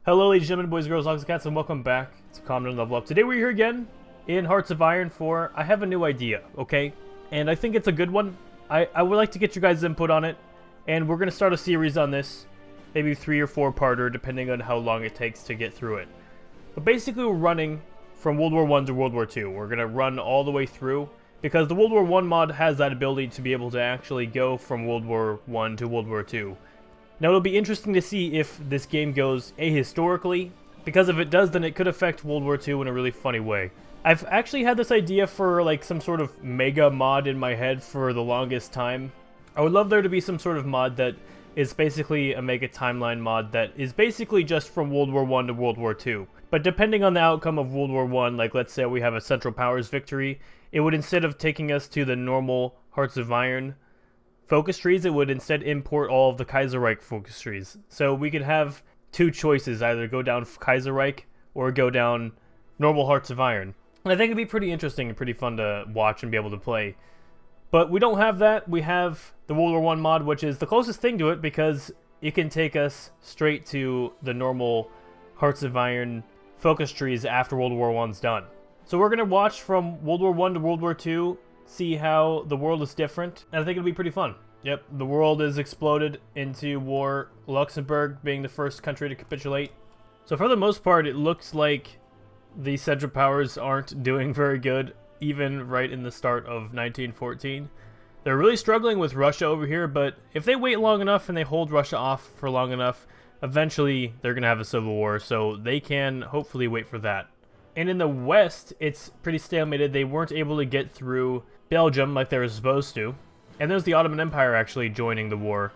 Hello ladies and gentlemen, boys, girls, dogs, and cats, and welcome back to Common and Level Up. Today we're here again in Hearts of Iron 4. I have a new idea, okay? And I think it's a good one. I would like to get your guys' input on it. And we're going to start a series on this. Maybe 3 or 4-parter, depending on how long it takes to get through it. But basically we're running from World War I to World War II. We're going to run all the way through. Because the World War I mod has that ability to be able to actually go from World War I to World War II. Now it'll be interesting to see if this game goes ahistorically, because if it does, then it could affect World War II in a really funny way. I've actually had this idea for like some sort of mega mod in my head for the longest time. I would love there to be some sort of mod that is basically a mega timeline mod that is basically just from World War I to World War II. But depending on the outcome of World War I, like let's say we have a Central Powers victory, it would, instead of taking us to the normal Hearts of Iron focus trees, it would instead import all of the Kaiserreich focus trees. So we could have two choices, either go down Kaiserreich or go down normal Hearts of Iron. And I think it'd be pretty interesting and pretty fun to watch and be able to play. But we don't have that. We have the World War I mod, which is the closest thing to it because it can take us straight to the normal Hearts of Iron focus trees after World War I's done. So we're going to watch from World War I to World War II, see how the world is different, and I think it'll be pretty fun. Yep, the world is exploded into war, Luxembourg being the first country to capitulate. So for the most part, it looks like the Central Powers aren't doing very good, even right in the start of 1914. They're really struggling with Russia over here, but if they wait long enough and they hold Russia off for long enough, eventually they're going to have a civil war, so they can hopefully wait for that. And in the West, it's pretty stalemated. They weren't able to get through Belgium like they were supposed to. And there's the Ottoman Empire actually joining the war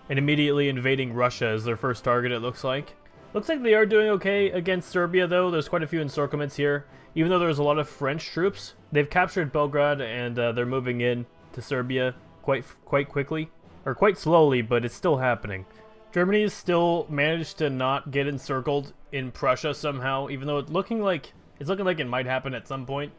and immediately invading Russia as their first target, it looks like. Looks like they are doing okay against Serbia, though. There's quite a few encirclements here. Even though there's a lot of French troops, they've captured Belgrade and they're moving in to Serbia quite quickly. Or quite slowly, but it's still happening. Germany has still managed to not get encircled in Prussia somehow, even though it's looking like it might happen at some point.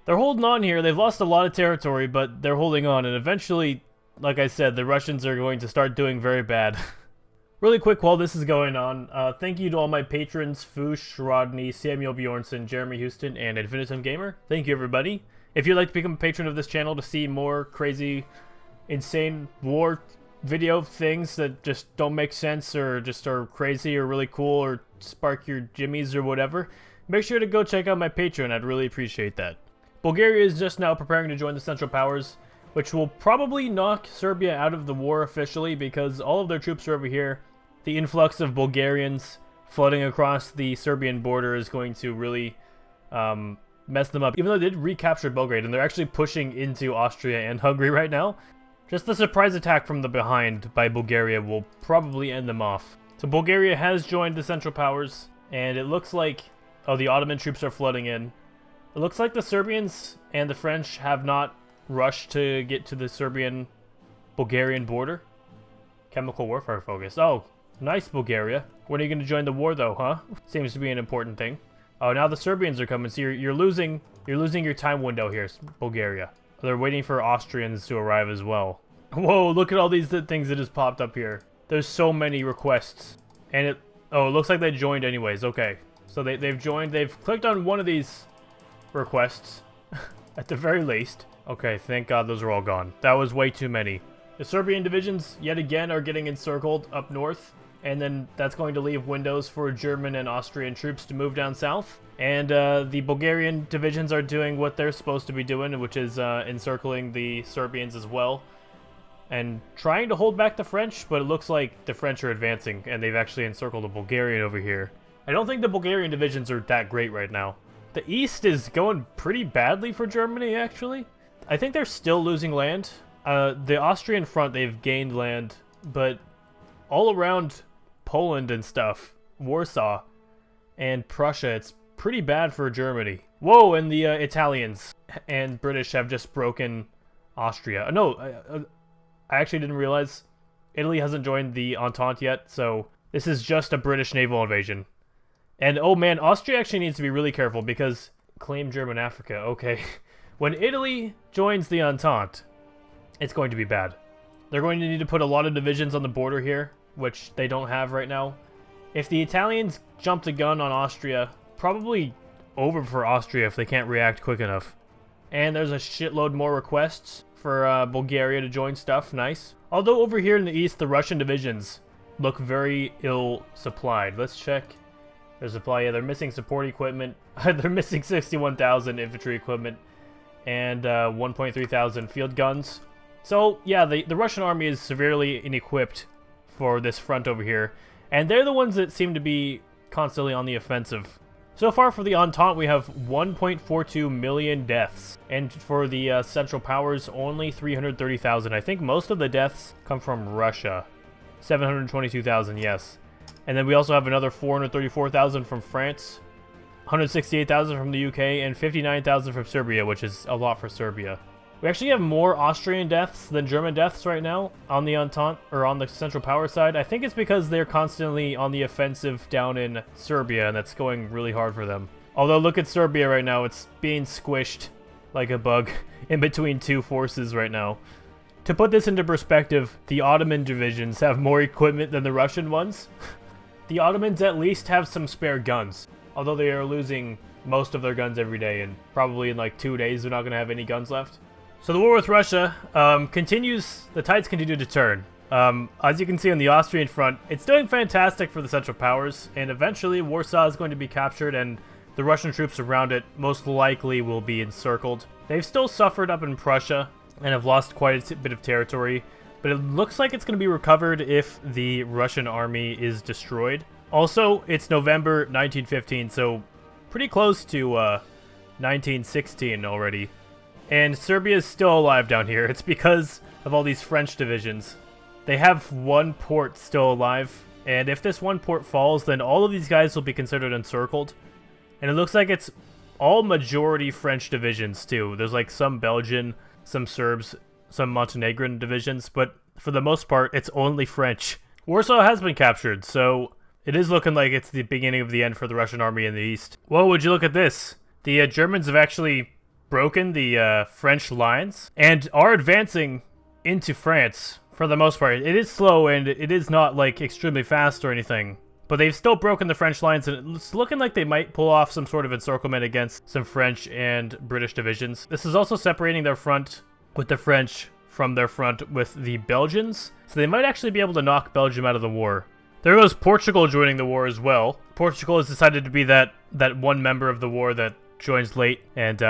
They're holding on here. They've lost a lot of territory, but they're holding on, and eventually, like I said, the Russians are going to start doing very bad. Really quick while this is going on, thank you to all my patrons, Foosh, Rodney, Samuel Bjornsson, Jeremy Houston, and Infinitum Gamer. Thank you, everybody. If you'd like to become a patron of this channel to see more crazy, insane war video things that just don't make sense or just are crazy or really cool or spark your jimmies or whatever, make sure to go check out my Patreon. I'd really appreciate that. Bulgaria is just now preparing to join the Central Powers, which will probably knock Serbia out of the war officially because all of their troops are over here. The influx of Bulgarians flooding across the Serbian border is going to really mess them up, even though they did recapture Belgrade and they're actually pushing into Austria and Hungary right now. Just the surprise attack from the behind by Bulgaria will probably end them off. So Bulgaria has joined the Central Powers, and it looks like, oh, the Ottoman troops are flooding in. It looks like the Serbians and the French have not rushed to get to the Serbian-Bulgarian border. Chemical warfare focus. Oh, nice, Bulgaria. When are you going to join the war, though, huh? Seems to be an important thing. Oh, now the Serbians are coming, so you're losing your time window here, Bulgaria. They're waiting for Austrians to arrive as well. Whoa, look at all these things that just popped up here. There's so many requests. And it looks like they joined anyways. Okay. So they've joined. They've clicked on one of these requests at the very least. Okay, thank God those are all gone. That was way too many. The Serbian divisions, yet again, are getting encircled up north. And then that's going to leave windows for German and Austrian troops to move down south. And the Bulgarian divisions are doing what they're supposed to be doing, which is encircling the Serbians as well. And trying to hold back the French, but it looks like the French are advancing, and they've actually encircled the Bulgarian over here. I don't think the Bulgarian divisions are that great right now. The east is going pretty badly for Germany, actually. I think they're still losing land. The Austrian front, they've gained land, but all around Poland and stuff, Warsaw and Prussia, it's pretty bad for Germany. Whoa, and the Italians and British have just broken Austria. No, I actually didn't realize Italy hasn't joined the Entente yet, so this is just a British naval invasion. And oh man, Austria actually needs to be really careful because claim German Africa. Okay. When Italy joins the Entente, it's going to be bad. They're going to need to put a lot of divisions on the border here, which they don't have right now. If the Italians jump the gun on Austria, probably over for Austria if they can't react quick enough. And there's a shitload more requests for Bulgaria to join stuff. Nice. Although over here in the east, the Russian divisions look very ill supplied. Let's check their supply. Yeah, they're missing support equipment. They're missing 61,000 infantry equipment and 1.3 thousand field guns. So yeah, the Russian army is severely inequipped for this front over here. And they're the ones that seem to be constantly on the offensive. So far for the Entente, we have 1.42 million deaths. And for the Central Powers, only 330,000. I think most of the deaths come from Russia. 722,000, yes. And then we also have another 434,000 from France, 168,000 from the UK, and 59,000 from Serbia, which is a lot for Serbia. We actually have more Austrian deaths than German deaths right now on the Entente, or on the Central Power side. I think it's because they're constantly on the offensive down in Serbia, and that's going really hard for them. Although, look at Serbia right now. It's being squished like a bug in between two forces right now. To put this into perspective, the Ottoman divisions have more equipment than the Russian ones. The Ottomans at least have some spare guns, although they are losing most of their guns every day, and probably in like 2 days they're not going to have any guns left. So the war with Russia continues, the tides continue to turn. As you can see on the Austrian front, it's doing fantastic for the Central Powers, and eventually Warsaw is going to be captured, and the Russian troops around it most likely will be encircled. They've still suffered up in Prussia, and have lost quite a bit of territory, but it looks like it's going to be recovered if the Russian army is destroyed. Also, it's November 1915, so pretty close to 1916 already. And Serbia is still alive down here. It's because of all these French divisions. They have one port still alive, and if this one port falls, then all of these guys will be considered encircled. And it looks like it's all majority French divisions too. There's like some Belgian, some Serbs, some Montenegrin divisions, but for the most part, it's only French. Warsaw has been captured, so it is looking like it's the beginning of the end for the Russian army in the east. Whoa, would you look at this? The Germans have actually broken the French lines and are advancing into France for the most part. It is slow and it is not like extremely fast or anything, but they've still broken the French lines, and it's looking like they might pull off some sort of encirclement against some French and British divisions. This is also separating their front with the French from their front with the Belgians, so they might actually be able to knock Belgium out of the war. There goes Portugal joining the war as well. Portugal has decided to be that one member of the war that joins late and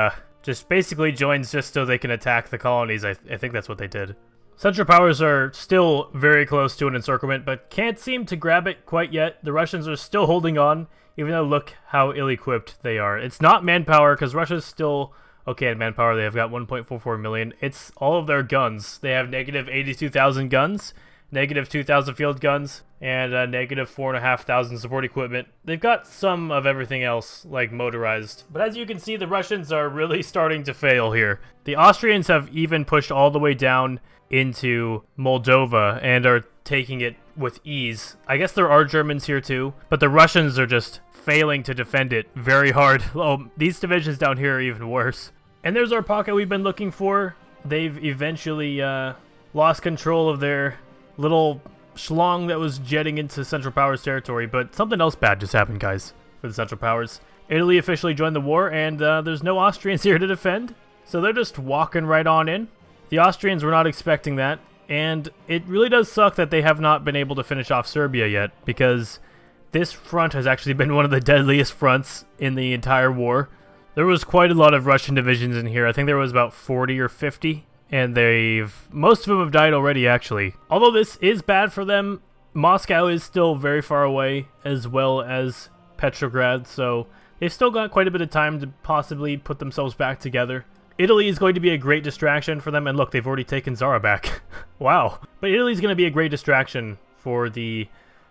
just basically joins just so they can attack the colonies. I think that's what they did. Central Powers are still very close to an encirclement, but can't seem to grab it quite yet. The Russians are still holding on, even though look how ill-equipped they are. It's not manpower, because Russia's still okay at manpower. They have got 1.44 million. It's all of their guns. They have negative 82,000 guns, negative 2,000 field guns, and negative 4,500 support equipment. They've got some of everything else, like motorized. But as you can see, the Russians are really starting to fail here. The Austrians have even pushed all the way down into Moldova and are taking it with ease. I guess there are Germans here too, but the Russians are just failing to defend it very hard. Oh, these divisions down here are even worse. And there's our pocket we've been looking for. They've eventually lost control of their little schlong that was jetting into Central Powers territory, but something else bad just happened, guys, for the Central Powers. Italy officially joined the war, and there's no Austrians here to defend, so they're just walking right on in. The Austrians were not expecting that, and it really does suck that they have not been able to finish off Serbia yet, because this front has actually been one of the deadliest fronts in the entire war. There was quite a lot of Russian divisions in here. I think there was about 40 or 50, and most of them have died already, actually. Although this is bad for them, Moscow is still very far away, as well as Petrograd, so they've still got quite a bit of time to possibly put themselves back together. Italy is going to be a great distraction for them, and look, they've already taken Zara back. Wow. But Italy's going to be a great distraction for the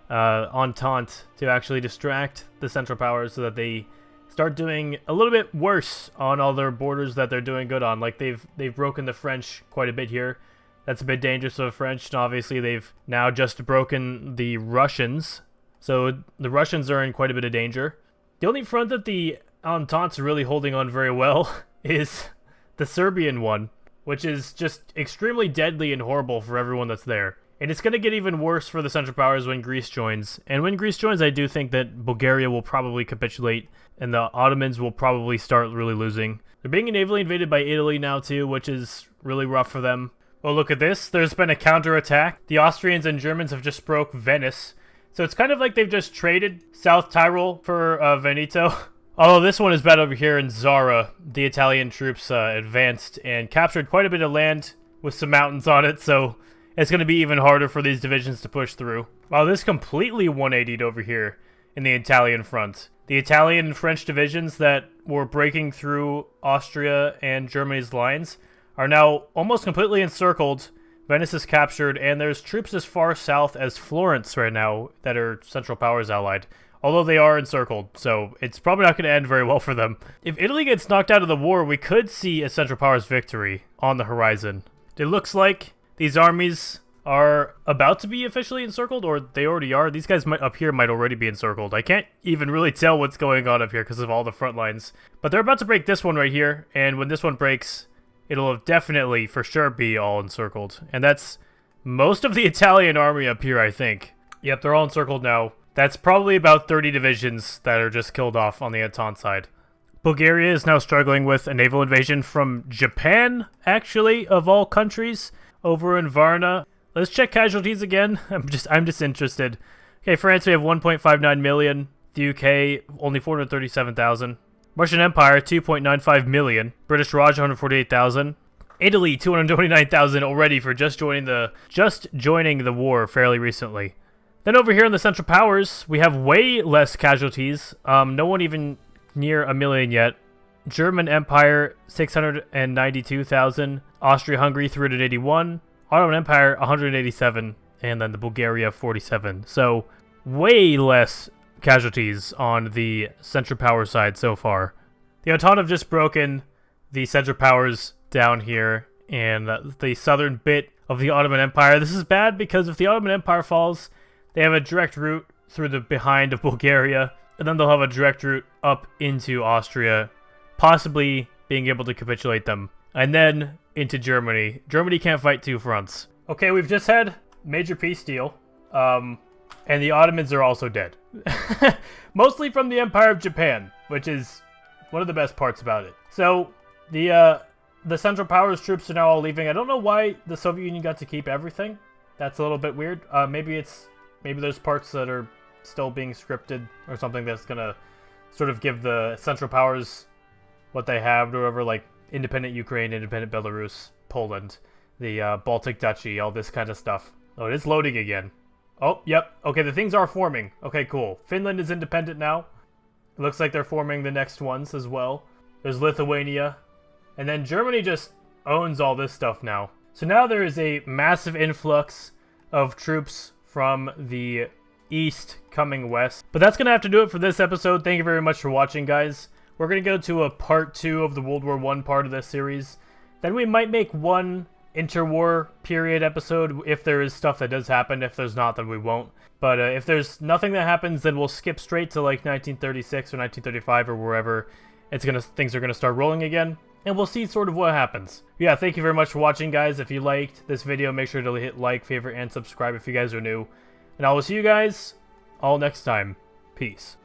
Entente to actually distract the Central Powers so that they start doing a little bit worse on all their borders that they're doing good on. Like, they've broken the French quite a bit here. That's a bit dangerous for the French, and obviously they've now just broken the Russians. So the Russians are in quite a bit of danger. The only front that the Entente's really holding on very well is the Serbian one, which is just extremely deadly and horrible for everyone that's there. And it's going to get even worse for the Central Powers when Greece joins. And when Greece joins, I do think that Bulgaria will probably capitulate, and the Ottomans will probably start really losing. They're being navally invaded by Italy now too, which is really rough for them. Well, look at this. There's been a counterattack. The Austrians and Germans have just broke Venice. So it's kind of like they've just traded South Tyrol for Veneto. Although this one is bad over here in Zara. The Italian troops advanced and captured quite a bit of land with some mountains on it, so it's going to be even harder for these divisions to push through. Wow, this completely 180'd over here in the Italian front. The Italian and French divisions that were breaking through Austria and Germany's lines are now almost completely encircled. Venice is captured, and there's troops as far south as Florence right now that are Central Powers allied. Although they are encircled, so it's probably not going to end very well for them. If Italy gets knocked out of the war, we could see a Central Powers victory on the horizon. It looks like these armies are about to be officially encircled, or they already are. These guys up here might already be encircled. I can't even really tell what's going on up here because of all the front lines. But they're about to break this one right here, and when this one breaks, it'll definitely, for sure, be all encircled. And that's most of the Italian army up here, I think. Yep, they're all encircled now. That's probably about 30 divisions that are just killed off on the Entente side. Bulgaria is now struggling with a naval invasion from Japan, actually, of all countries, over in Varna. Let's check casualties again. I'm just interested. Okay, France, we have 1.59 million. The UK, only 437,000. Russian Empire, 2.95 million. British Raj, 148,000. Italy, 229,000 already for just joining the war fairly recently. Then over here in the Central Powers, we have way less casualties. No one even near a million yet. German Empire, 692,000. Austria-Hungary, 381. Ottoman Empire, 187. And then the Bulgaria, 47. So, way less casualties on the Central Powers side so far. The Entente have just broken the Central Powers down here and the southern bit of the Ottoman Empire. This is bad because if the Ottoman Empire falls, they have a direct route through the behind of Bulgaria, and then they'll have a direct route up into Austria, possibly being able to capitulate them, and then into Germany. Germany can't fight two fronts. Okay, we've just had major peace deal, and the Ottomans are also dead. Mostly from the Empire of Japan, which is one of the best parts about it. So, the Central Powers troops are now all leaving. I don't know why the Soviet Union got to keep everything. That's a little bit weird. Maybe there's parts that are still being scripted or something that's going to sort of give the Central Powers what they have or whatever, like independent Ukraine, independent Belarus, Poland, the Baltic Duchy, all this kind of stuff. Oh, it is loading again. Oh, yep. Okay, the things are forming. Okay, cool. Finland is independent now. It looks like they're forming the next ones as well. There's Lithuania. And then Germany just owns all this stuff now. So now there is a massive influx of troops from the east coming west. But that's going to have to do it for this episode. Thank you very much for watching, guys. We're going to go to a part 2 of the World War I part of this series. Then we might make one interwar period episode if there is stuff that does happen. If there's not, then we won't. But if there's nothing that happens, then we'll skip straight to like 1936 or 1935 or wherever things are going to start rolling again. And we'll see sort of what happens. Yeah, thank you very much for watching, guys. If you liked this video, make sure to hit like, favorite, and subscribe if you guys are new. And I will see you guys all next time. Peace.